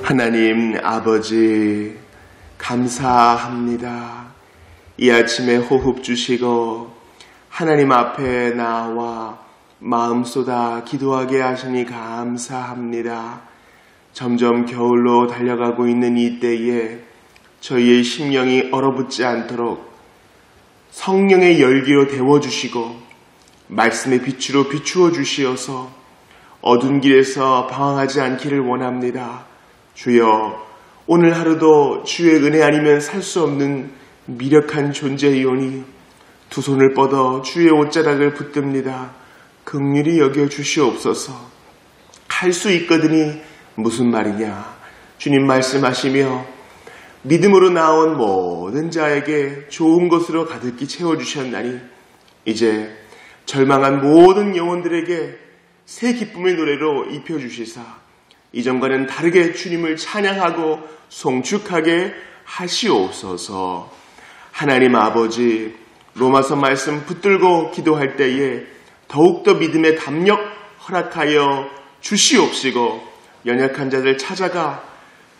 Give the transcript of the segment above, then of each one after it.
하나님 아버지 감사합니다. 이 아침에 호흡 주시고 하나님 앞에 나와 마음 쏟아 기도하게 하시니 감사합니다. 점점 겨울로 달려가고 있는 이 때에 저희의 심령이 얼어붙지 않도록 성령의 열기로 데워주시고 말씀의 빛으로 비추어 주시어서 어두운 길에서 방황하지 않기를 원합니다. 주여, 오늘 하루도 주의 은혜 아니면 살 수 없는 미력한 존재이오니 두 손을 뻗어 주의 옷자락을 붙듭니다. 긍휼히 여겨 주시옵소서. 할 수 있거든이 무슨 말이냐. 주님 말씀하시며 믿음으로 나온 모든 자에게 좋은 것으로 가득히 채워주셨나니 이제 절망한 모든 영혼들에게 새 기쁨의 노래로 입혀주시사 이전과는 다르게 주님을 찬양하고 송축하게 하시옵소서. 하나님 아버지, 로마서 말씀 붙들고 기도할 때에 더욱더 믿음의 담력 허락하여 주시옵시고 연약한 자들 찾아가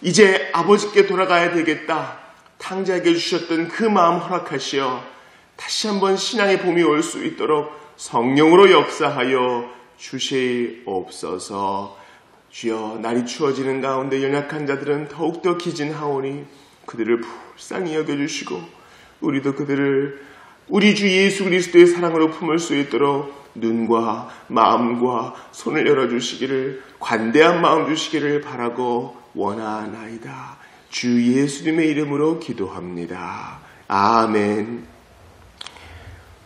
이제 아버지께 돌아가야 되겠다 탕자에게 주셨던 그 마음 허락하시어 다시 한번 신앙의 봄이 올 수 있도록 성령으로 역사하여 주시옵소서. 주여, 날이 추워지는 가운데 연약한 자들은 더욱더 기진하오니 그들을 불쌍히 여겨주시고 우리도 그들을 우리 주 예수 그리스도의 사랑으로 품을 수 있도록 눈과 마음과 손을 열어주시기를, 관대한 마음 주시기를 바라고 원하나이다. 주 예수님의 이름으로 기도합니다. 아멘.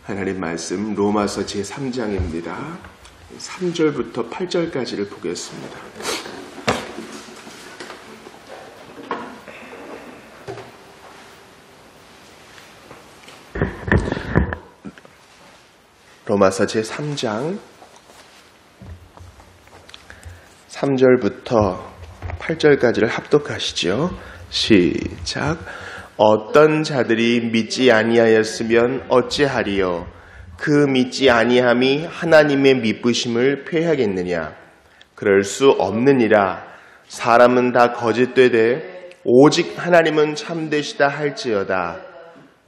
하나님 말씀 로마서 제3장입니다. 3절부터 8절까지를 보겠습니다. 로마서 제3장 3절부터 8절까지를 합독하시죠. 시작. 어떤 자들이 믿지 아니하였으면 어찌하리요? 그 믿지 아니함이 하나님의 미쁘심을 폐하겠느냐? 그럴 수 없느니라. 사람은 다 거짓되되 오직 하나님은 참되시다 할지어다.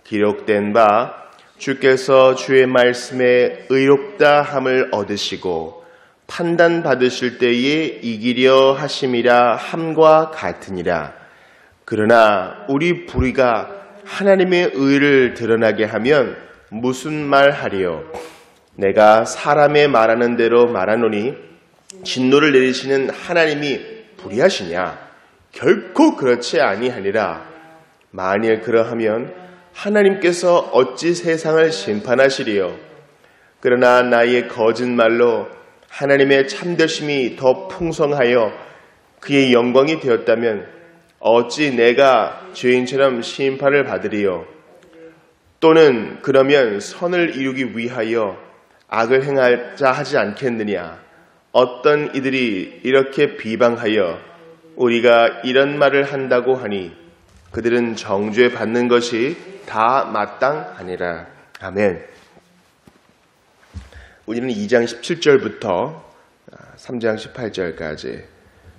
기록된 바 주께서 주의 말씀에 의롭다 함을 얻으시고 판단 받으실 때에 이기려 하심이라 함과 같으니라. 그러나 우리 불의가 하나님의 의를 드러나게 하면 무슨 말 하리요? 내가 사람의 말하는 대로 말하노니 진노를 내리시는 하나님이 불의하시냐? 결코 그렇지 아니하니라. 만일 그러하면 하나님께서 어찌 세상을 심판하시리요? 그러나 나의 거짓말로 하나님의 참되심이 더 풍성하여 그의 영광이 되었다면 어찌 내가 죄인처럼 심판을 받으리요? 또는 그러면 선을 이루기 위하여 악을 행하자 하지 않겠느냐? 어떤 이들이 이렇게 비방하여 우리가 이런 말을 한다고 하니 그들은 정죄 받는 것이 다 마땅하니라. 아멘. 우리는 2장 17절부터 3장 18절까지,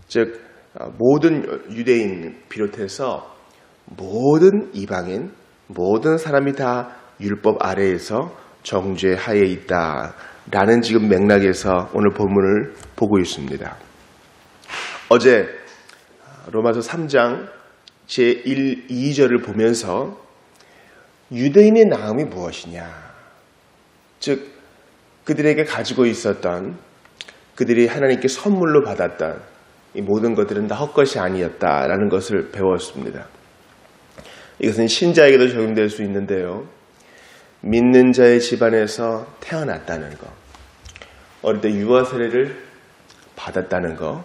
즉 모든 유대인 비롯해서 모든 이방인, 모든 사람이 다 율법 아래에서 정죄하에 있다라는 지금 맥락에서 오늘 본문을 보고 있습니다. 어제 로마서 3장 제1, 2절을 보면서 유대인의 나음이 무엇이냐, 즉 그들에게 가지고 있었던, 그들이 하나님께 선물로 받았던 이 모든 것들은 다 헛것이 아니었다라는 것을 배웠습니다. 이것은 신자에게도 적용될 수 있는데요. 믿는 자의 집안에서 태어났다는 것, 어릴 때 유아 세례를 받았다는 것,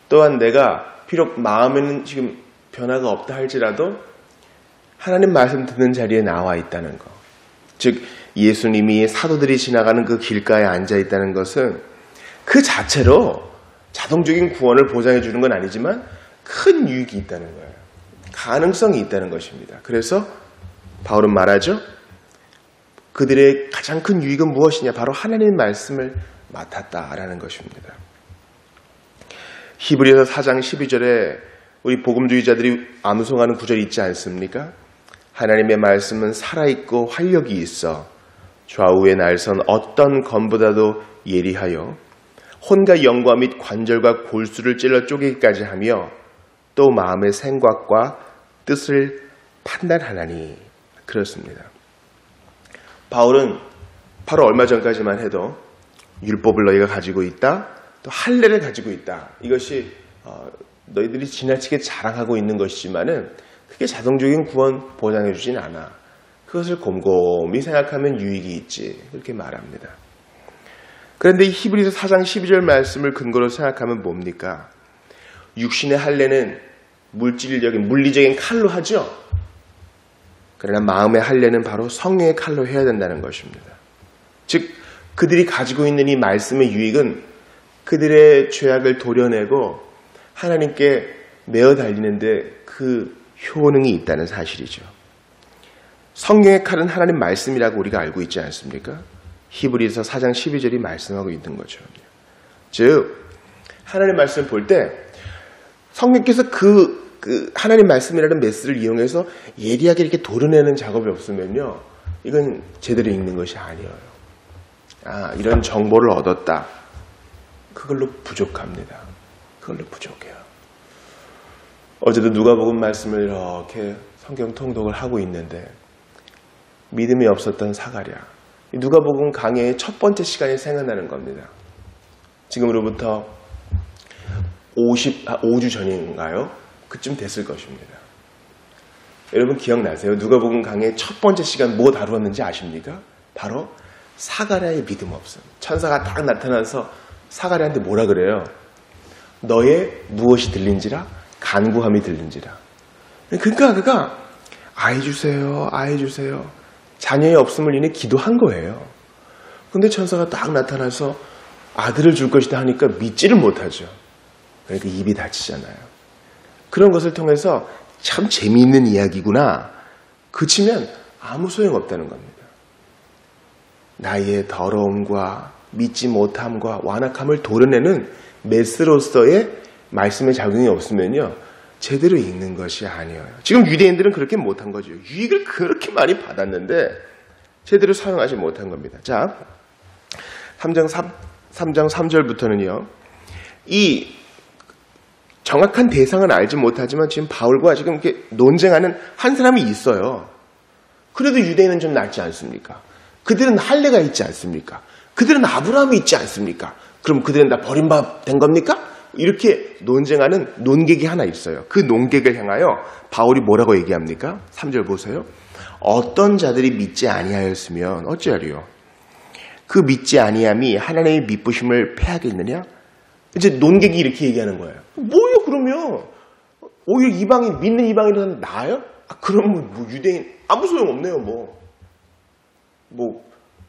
또한 내가 비록 마음에는 지금 변화가 없다 할지라도 하나님 말씀 듣는 자리에 나와 있다는 것, 즉 예수님이 사도들이 지나가는 그 길가에 앉아 있다는 것은 그 자체로 자동적인 구원을 보장해 주는 건 아니지만 큰 유익이 있다는 거예요. 가능성이 있다는 것입니다. 그래서 바울은 말하죠. 그들의 가장 큰 유익은 무엇이냐? 바로 하나님의 말씀을 맡았다라는 것입니다. 히브리서 4장 12절에 우리 복음주의자들이 암송하는 구절이 있지 않습니까? 하나님의 말씀은 살아있고 활력이 있어 좌우의 날선 어떤 검보다도 예리하여 혼과 영과 및 관절과 골수를 찔러 쪼개기까지 하며 또 마음의 생각과 뜻을 판단하나니. 그렇습니다. 바울은 바로 얼마 전까지만 해도 율법을 너희가 가지고 있다, 또 할례를 가지고 있다. 이것이 너희들이 지나치게 자랑하고 있는 것이지만은 그게 자동적인 구원 보장해 주진 않아. 그것을 곰곰이 생각하면 유익이 있지. 그렇게 말합니다. 그런데 이 히브리서 4장 12절 말씀을 근거로 생각하면 뭡니까? 육신의 할례는 물리적인 칼로 하죠. 그러나 마음의 할례는 바로 성령의 칼로 해야 된다는 것입니다. 즉 그들이 가지고 있는 이 말씀의 유익은 그들의 죄악을 도려내고 하나님께 메어 달리는데 그 효능이 있다는 사실이죠. 성령의 칼은 하나님 말씀이라고 우리가 알고 있지 않습니까? 히브리서 4장 12절이 말씀하고 있는 거죠. 즉 하나님 말씀을 볼 때 성령께서 그 하나님 말씀이라는 메스를 이용해서 예리하게 이렇게 도려내는 작업이 없으면요, 이건 제대로 읽는 것이 아니에요. 이런 정보를 얻었다. 그걸로 부족합니다. 그걸로 부족해요. 어제도 누가복음 말씀을 이렇게 성경 통독을 하고 있는데 믿음이 없었던 사가랴. 누가복음 강해의 첫 번째 시간이 생각나는 겁니다. 지금으로부터 5주 전인가요? 그쯤 됐을 것입니다. 여러분 기억나세요? 누가복음 강해의 첫 번째 시간 뭐 다루었는지 아십니까? 바로 사가랴의 믿음 없음. 천사가 딱 나타나서 사가랴한테 뭐라 그래요? 너의 무엇이 들린지라? 간구함이 들린지라. 그러니까 그가 아이 주세요, 아이 주세요. 자녀의 없음을 인해 기도한 거예요. 근데 천사가 딱 나타나서 아들을 줄 것이다 하니까 믿지를 못하죠. 그러니까 입이 닫히잖아요. 그런 것을 통해서 참 재미있는 이야기구나. 그치면 아무 소용없다는 겁니다. 나의 더러움과 믿지 못함과 완악함을 도려내는 메스로서의 말씀의 작용이 없으면요, 제대로 읽는 것이 아니에요. 지금 유대인들은 그렇게 못한 거죠. 유익을 그렇게 많이 받았는데 제대로 사용하지 못한 겁니다. 자, 3장 3절부터는요, 이 정확한 대상은 알지 못하지만 지금 바울과 지금 이렇게 논쟁하는 한 사람이 있어요. 그래도 유대인은 좀 낫지 않습니까? 그들은 할례가 있지 않습니까? 그들은 아브라함이 있지 않습니까? 그럼 그들은 다 버림받은 겁니까? 이렇게 논쟁하는 논객이 하나 있어요. 그 논객을 향하여 바울이 뭐라고 얘기합니까? 3절 보세요. 어떤 자들이 믿지 아니하였으면 어찌하리요? 그 믿지 아니함이 하나님의 미쁘심을 패하겠느냐? 이제 논객이 이렇게 얘기하는 거예요. 뭐요 그러면? 오히려 이방인, 믿는 이방인은 나아요? 그럼 뭐 유대인 아무 소용 없네요.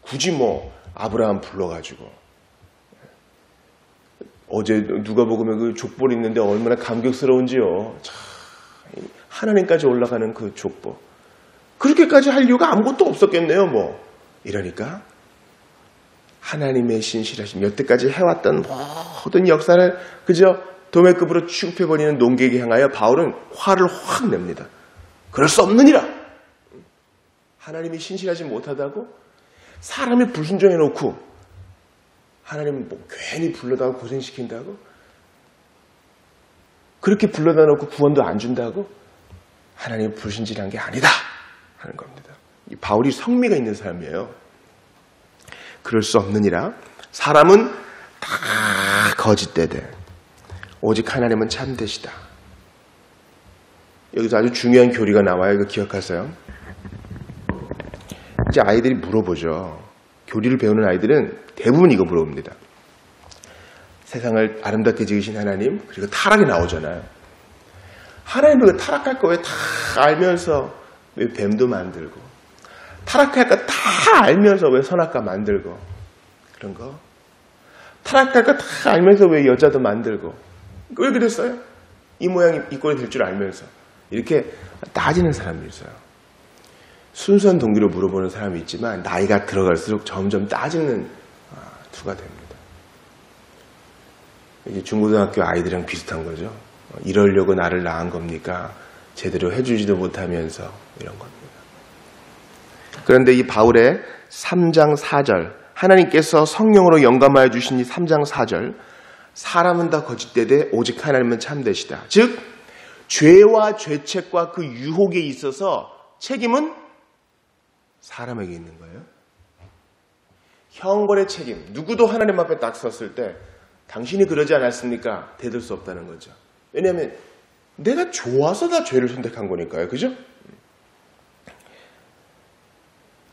굳이 아브라함 불러가지고. 어제 누가복음에 그 족보를 읽는데 얼마나 감격스러운지요. 참, 하나님까지 올라가는 그 족보. 그렇게까지 할 이유가 아무것도 없었겠네요. 이러니까 하나님의 신실하심, 여태까지 해왔던 모든 역사를 그저 도매급으로 취급해버리는 논객에 향하여 바울은 화를 확 냅니다. 그럴 수 없느니라. 하나님이 신실하지 못하다고? 사람이 불순종해놓고 하나님 괜히 불러다가 고생시킨다고? 그렇게 불러다 놓고 구원도 안 준다고? 하나님 불신실한 게 아니다 하는 겁니다. 이 바울이 성미가 있는 사람이에요. 그럴 수 없느니라. 사람은 다 거짓되되 오직 하나님은 참되시다. 여기서 아주 중요한 교리가 나와요. 이거 기억하세요. 이제 아이들이 물어보죠. 교리를 배우는 아이들은 대부분 이거 물어봅니다. 세상을 아름답게 지으신 하나님, 그리고 타락이 나오잖아요. 하나님이 그 타락할 거 왜 다 알면서 왜 뱀도 만들고, 타락할 거 다 알면서 왜 선악과 만들고, 그런 거. 타락할 거 다 알면서 왜 여자도 만들고, 왜 그랬어요? 이 모양이 이 꼴이 될 줄 알면서. 이렇게 따지는 사람이 있어요. 순수한 동기로 물어보는 사람이 있지만 나이가 들어갈수록 점점 따지는 투가 됩니다. 이게 중고등학교 아이들이랑 비슷한 거죠. 이러려고 나를 낳은 겁니까? 제대로 해주지도 못하면서 이런 겁니다. 그런데 이 바울의 3장 4절, 하나님께서 성령으로 영감하여 주신 이 3장 4절, 사람은 다 거짓되되 오직 하나님은 참되시다. 즉 죄와 죄책과 그 유혹에 있어서 책임은 사람에게 있는 거예요. 형벌의 책임, 누구도 하나님 앞에 딱 섰을 때 당신이 그러지 않았습니까? 대들 수 없다는 거죠. 왜냐하면 내가 좋아서 다 죄를 선택한 거니까요. 그죠?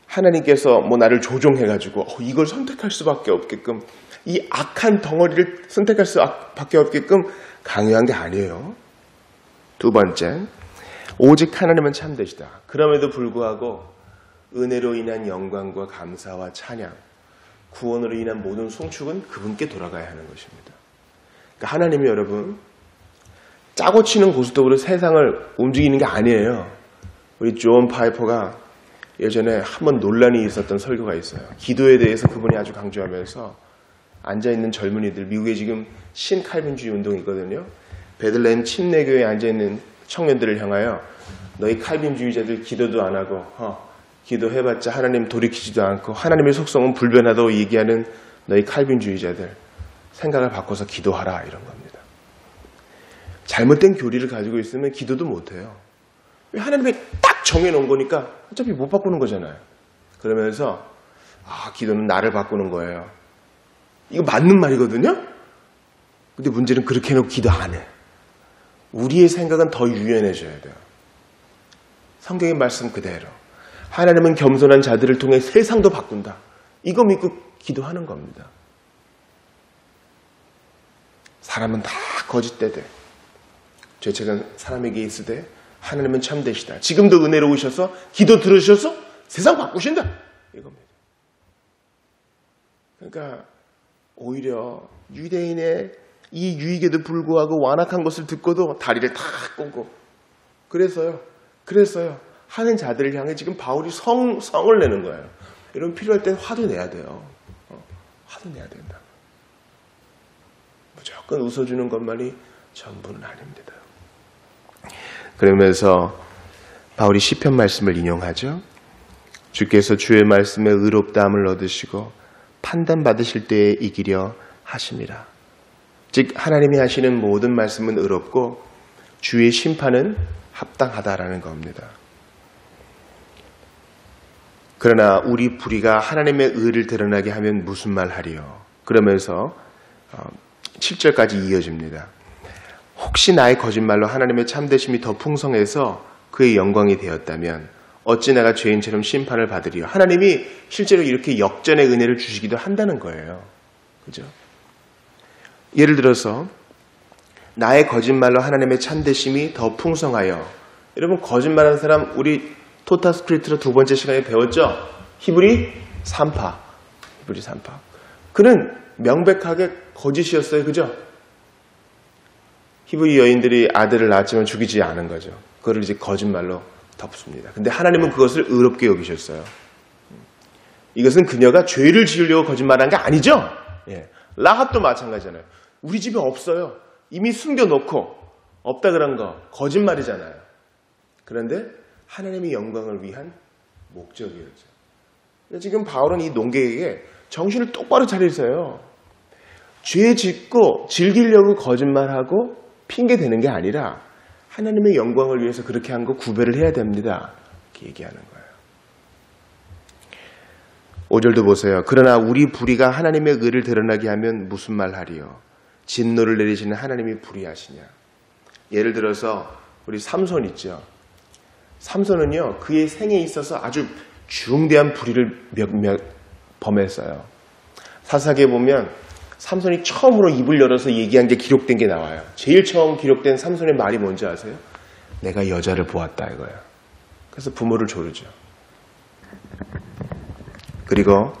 하나님께서 나를 조종해가지고 이걸 선택할 수밖에 없게끔, 이 악한 덩어리를 선택할 수밖에 없게끔 강요한 게 아니에요. 두 번째, 오직 하나님은 참되시다. 그럼에도 불구하고 은혜로 인한 영광과 감사와 찬양, 구원으로 인한 모든 송축은 그분께 돌아가야 하는 것입니다. 그러니까 하나님이 여러분 짜고 치는 고스톱으로 세상을 움직이는 게 아니에요. 우리 존 파이퍼가 예전에 한번 논란이 있었던 설교가 있어요. 기도에 대해서 그분이 아주 강조하면서 앉아있는 젊은이들, 미국에 지금 신칼빈주의 운동이 있거든요. 베들레헴 침례교회에 앉아있는 청년들을 향하여 너희 칼빈주의자들 기도도 안 하고 기도해봤자 하나님 돌이키지도 않고 하나님의 속성은 불변하다고 얘기하는 너희 칼빈주의자들, 생각을 바꿔서 기도하라, 이런 겁니다. 잘못된 교리를 가지고 있으면 기도도 못해요. 왜? 하나님이 딱 정해놓은 거니까 어차피 못 바꾸는 거잖아요. 그러면서 기도는 나를 바꾸는 거예요. 이거 맞는 말이거든요. 근데 문제는 그렇게 해놓고 기도 안 해. 우리의 생각은 더 유연해져야 돼요. 성경의 말씀 그대로 하나님은 겸손한 자들을 통해 세상도 바꾼다. 이거 믿고 기도하는 겁니다. 사람은 다 거짓되되 죄책은 사람에게 있으되 하나님은 참되시다. 지금도 은혜로우셔서 기도 들으셔서 세상 바꾸신다. 이겁니다. 그러니까 오히려 유대인의 이 유익에도 불구하고 완악한 것을 듣고도 다리를 탁 꼬고 그래서요 하는 자들을 향해 지금 바울이 성을 내는 거예요. 여러분 필요할 땐 화도 내야 돼요. 화도 내야 된다. 무조건 웃어주는 것만이 전부는 아닙니다. 그러면서 바울이 시편 말씀을 인용하죠. 주께서 주의 말씀에 의롭다함을 얻으시고 판단받으실 때에 이기려 하심이라. 즉 하나님이 하시는 모든 말씀은 의롭고 주의 심판은 합당하다라는 겁니다. 그러나 우리 불의가 하나님의 의를 드러나게 하면 무슨 말 하리요. 그러면서 7절까지 이어집니다. 혹시 나의 거짓말로 하나님의 참되심이 더 풍성해서 그의 영광이 되었다면 어찌 내가 죄인처럼 심판을 받으리요. 하나님이 실제로 이렇게 역전의 은혜를 주시기도 한다는 거예요. 그죠? 예를 들어서 나의 거짓말로 하나님의 참되심이 더 풍성하여. 여러분 거짓말하는 사람 우리 토타스크립트로 두 번째 시간에 배웠죠? 히브리 3파. 그는 명백하게 거짓이었어요. 그죠? 히브리 여인들이 아들을 낳았지만 죽이지 않은 거죠. 그걸 이제 거짓말로 덮습니다. 근데 하나님은 그것을 의롭게 여기셨어요. 이것은 그녀가 죄를 지으려고 거짓말한 게 아니죠? 예. 라합도 마찬가지잖아요. 우리 집에 없어요. 이미 숨겨놓고 없다 그런 거 거짓말이잖아요. 그런데 하나님의 영광을 위한 목적이었죠. 지금 바울은 이 농객에게 정신을 똑바로 차리세요. 죄 짓고 즐기려고 거짓말하고 핑계 대는 게 아니라 하나님의 영광을 위해서 그렇게 한 거 구별을 해야 됩니다. 이렇게 얘기하는 거예요. 5절도 보세요. 그러나 우리 불의가 하나님의 의를 드러나게 하면 무슨 말 하리요. 진노를 내리시는 하나님이 불의하시냐. 예를 들어서 우리 삼손 있죠. 삼손은요 그의 생에 있어서 아주 중대한 불의를 범했어요. 사사기에 보면 삼손이 처음으로 입을 열어서 얘기한 게 기록된 게 나와요. 제일 처음 기록된 삼손의 말이 뭔지 아세요? 내가 여자를 보았다 이거예요. 그래서 부모를 조르죠. 그리고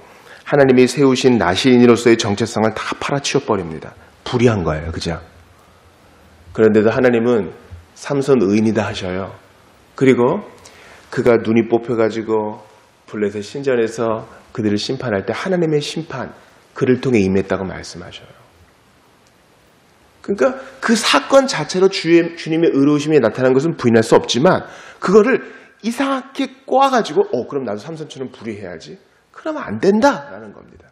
하나님이 세우신 나시인으로서의 정체성을 다 팔아치워버립니다. 불의한 거예요. 그죠? 그런데도 하나님은 삼손 의인이다 하셔요. 그리고 그가 눈이 뽑혀가지고 블레셋 신전에서 그들을 심판할 때 하나님의 심판, 그를 통해 임했다고 말씀하셔요. 그러니까 그 사건 자체로 주님의 의로우심이 나타난 것은 부인할 수 없지만 그거를 이상하게 꼬아가지고 그럼 나도 삼손처럼 불의해야지. 그러면 안 된다라는 겁니다.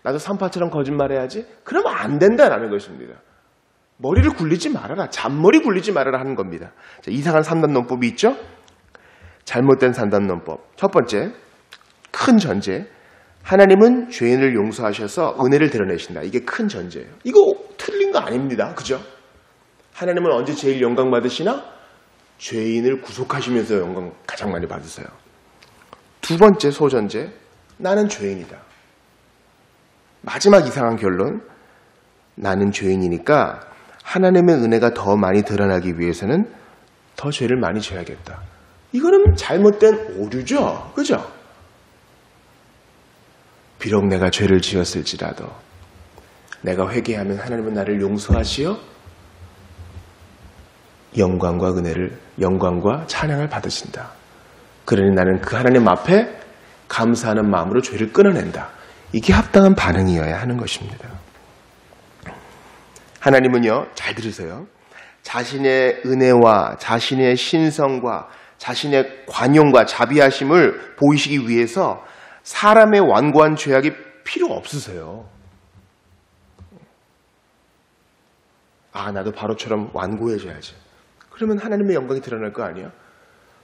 나도 산파처럼 거짓말해야지. 그러면 안 된다라는 것입니다. 머리를 굴리지 말아라. 잔머리 굴리지 말아라 하는 겁니다. 자, 이상한 산단론법이 있죠. 잘못된 산단론법. 첫 번째, 큰 전제. 하나님은 죄인을 용서하셔서 은혜를 드러내신다. 이게 큰 전제예요. 이거 틀린 거 아닙니다. 그죠? 하나님은 언제 제일 영광 받으시나? 죄인을 구속하시면서 영광 가장 많이 받으세요. 두 번째 소전제. 나는 죄인이다. 마지막 이상한 결론. 나는 죄인이니까 하나님의 은혜가 더 많이 드러나기 위해서는 더 죄를 많이 져야겠다. 이거는 잘못된 오류죠. 그죠? 비록 내가 죄를 지었을지라도 내가 회개하면 하나님은 나를 용서하시어 영광과 은혜를, 영광과 찬양을 받으신다. 그러니 나는 그 하나님 앞에 감사하는 마음으로 죄를 끊어낸다. 이게 합당한 반응이어야 하는 것입니다. 하나님은요, 잘 들으세요. 자신의 은혜와 자신의 신성과 자신의 관용과 자비하심을 보이시기 위해서 사람의 완고한 죄악이 필요 없으세요. 나도 바로처럼 완고해져야지. 그러면 하나님의 영광이 드러날 거 아니야?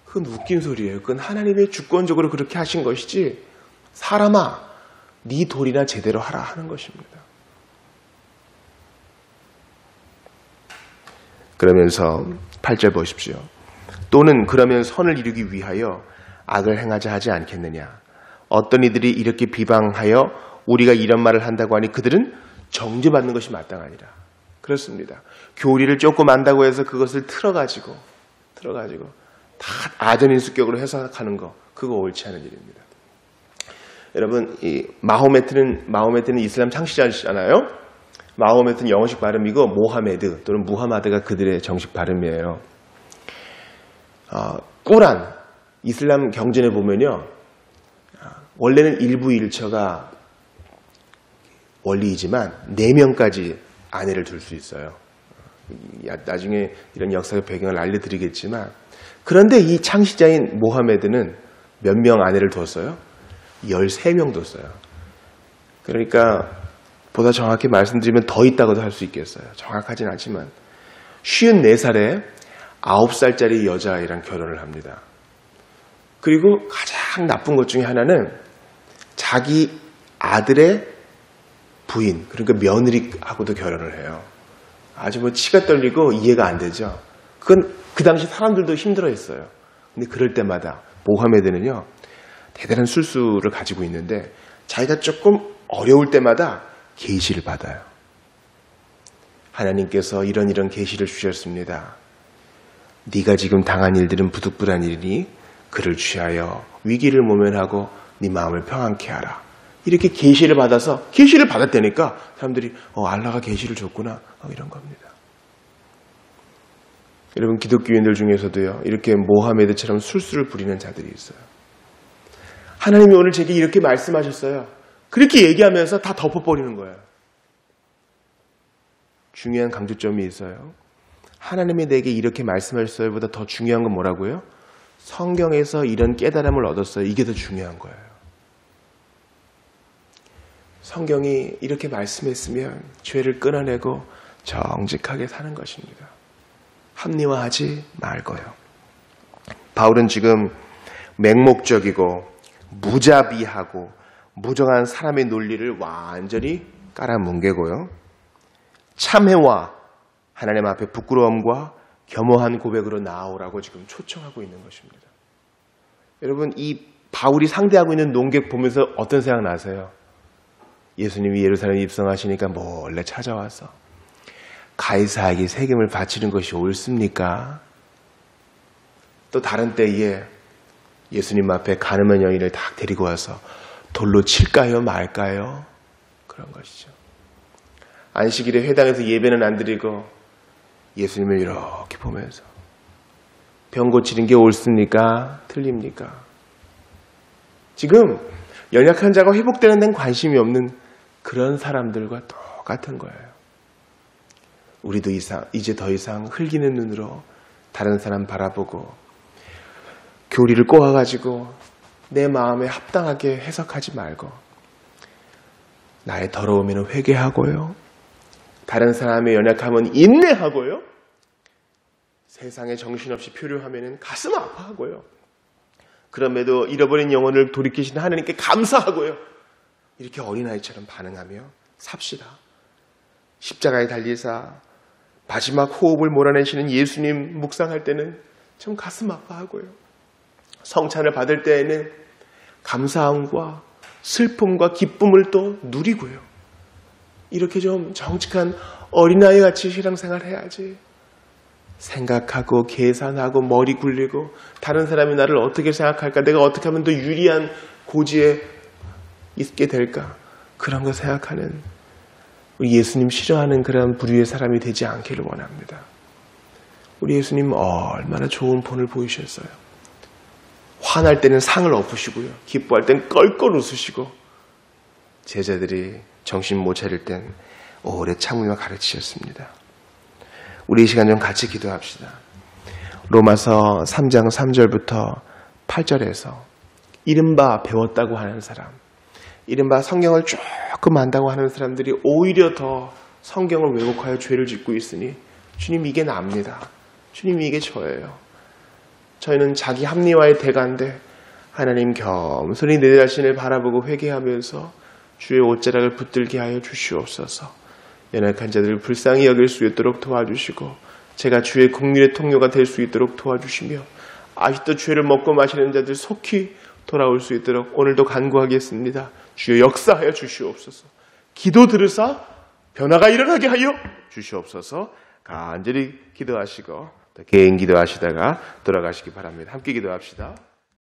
그건 웃긴 소리예요. 그건 하나님의 주권적으로 그렇게 하신 것이지 사람아, 네 도리나 제대로 하라 하는 것입니다. 그러면서 8절 보십시오. 또는 그러면 선을 이루기 위하여 악을 행하자 하지 않겠느냐. 어떤 이들이 이렇게 비방하여 우리가 이런 말을 한다고 하니 그들은 정죄받는 것이 마땅하니라. 그렇습니다. 교리를 조금 안다고 해서 그것을 틀어가지고 다 아전인수격으로 해석하는 거, 그거 옳지 않은 일입니다. 여러분, 이 마호메트는 이슬람 창시자잖아요. 마호메트는 영어식 발음이고 모하메드 또는 무하마드가 그들의 정식 발음이에요. 꾸란, 이슬람 경전에 보면요, 원래는 일부 일처가 원리이지만 4명까지 아내를 둘 수 있어요. 나중에 이런 역사의 배경을 알려드리겠지만, 그런데 이 창시자인 모하메드는 몇 명 아내를 뒀어요? 13명 뒀어요. 그러니까 보다 정확히 말씀드리면 더 있다고도 할 수 있겠어요. 정확하진 않지만 54살에 9살짜리 여자아이랑 결혼을 합니다. 그리고 가장 나쁜 것 중에 하나는 자기 아들의 부인, 그러니까 며느리하고도 결혼을 해요. 아주 치가 떨리고 이해가 안 되죠. 그건 그 당시 사람들도 힘들어했어요. 근데 그럴 때마다 모하메드는요, 대단한 술수를 가지고 있는데 자기가 조금 어려울 때마다 계시를 받아요. 하나님께서 이런 계시를 주셨습니다. 네가 지금 당한 일들은 부득불한 일이니 그를 취하여 위기를 모면하고 네 마음을 평안케 하라. 이렇게 계시를 받아서, 계시를 받았다니까 사람들이 알라가 계시를 줬구나 이런 겁니다. 여러분, 기독교인들 중에서도요, 이렇게 모하메드처럼 술수를 부리는 자들이 있어요. 하나님이 오늘 제게 이렇게 말씀하셨어요. 그렇게 얘기하면서 다 덮어버리는 거예요. 중요한 강조점이 있어요. 하나님이 내게 이렇게 말씀하셨어요 보다 더 중요한 건 뭐라고요? 성경에서 이런 깨달음을 얻었어요. 이게 더 중요한 거예요. 성경이 이렇게 말씀했으면 죄를 끊어내고 정직하게 사는 것입니다. 합리화하지 말고요. 바울은 지금 맹목적이고 무자비하고 무정한 사람의 논리를 완전히 깔아뭉개고요. 참회와 하나님 앞에 부끄러움과 겸허한 고백으로 나아오라고 지금 초청하고 있는 것입니다. 여러분, 이 바울이 상대하고 있는 논객 보면서 어떤 생각 나세요? 예수님이 예루살렘에 입성하시니까 몰래 찾아와서 가이사에게 세금을 바치는 것이 옳습니까? 또 다른 때에 예수님 앞에 가늠한 여인을 딱 데리고 와서 돌로 칠까요 말까요? 그런 것이죠. 안식일에 회당에서 예배는 안 드리고 예수님을 이렇게 보면서 병 고치는 게 옳습니까? 틀립니까? 지금 연약한 자가 회복되는 데는 관심이 없는 그런 사람들과 똑같은 거예요. 우리도 이제 더 이상 흘기는 눈으로 다른 사람 바라보고 교리를 꼬아가지고 내 마음에 합당하게 해석하지 말고 나의 더러우면 회개하고요. 다른 사람의 연약함은 인내하고요. 세상에 정신없이 표류하면 가슴 아파하고요. 그럼에도 잃어버린 영혼을 돌이키신 하나님께 감사하고요. 이렇게 어린아이처럼 반응하며 삽시다. 십자가에 달리사 마지막 호흡을 몰아내시는 예수님 묵상할 때는 참 가슴 아파하고요. 성찬을 받을 때에는 감사함과 슬픔과 기쁨을 또 누리고요. 이렇게 좀 정직한 어린아이 같이 신앙생활 해야지. 생각하고 계산하고 머리 굴리고 다른 사람이 나를 어떻게 생각할까, 내가 어떻게 하면 더 유리한 고지에 있게 될까, 그런 거 생각하는 우리 예수님 싫어하는 그런 부류의 사람이 되지 않기를 원합니다. 우리 예수님 얼마나 좋은 본을 보이셨어요. 화날 때는 상을 엎으시고요. 기뻐할 땐 껄껄 웃으시고 제자들이 정신 못 차릴 땐 오래 참으며 가르치셨습니다. 우리 이 시간 좀 같이 기도합시다. 로마서 3장 3절부터 8절에서 이른바 배웠다고 하는 사람, 이른바 성경을 조금 안다고 하는 사람들이 오히려 더 성경을 왜곡하여 죄를 짓고 있으니 주님 이게 납니다. 주님 이게 저예요. 저희는 자기 합리화의 대가인데 하나님 겸손히 내 자신을 바라보고 회개하면서 주의 옷자락을 붙들게 하여 주시옵소서. 연약한 자들을 불쌍히 여길 수 있도록 도와주시고 제가 주의 긍휼의 통로가 될 수 있도록 도와주시며 아직도 죄를 먹고 마시는 자들 속히 돌아올 수 있도록 오늘도 간구하겠습니다. 주여 역사하여 주시옵소서. 기도 들으사 변화가 일어나게 하여 주시옵소서. 간절히 기도하시고 개인 기도하시다가 돌아가시기 바랍니다. 함께 기도합시다.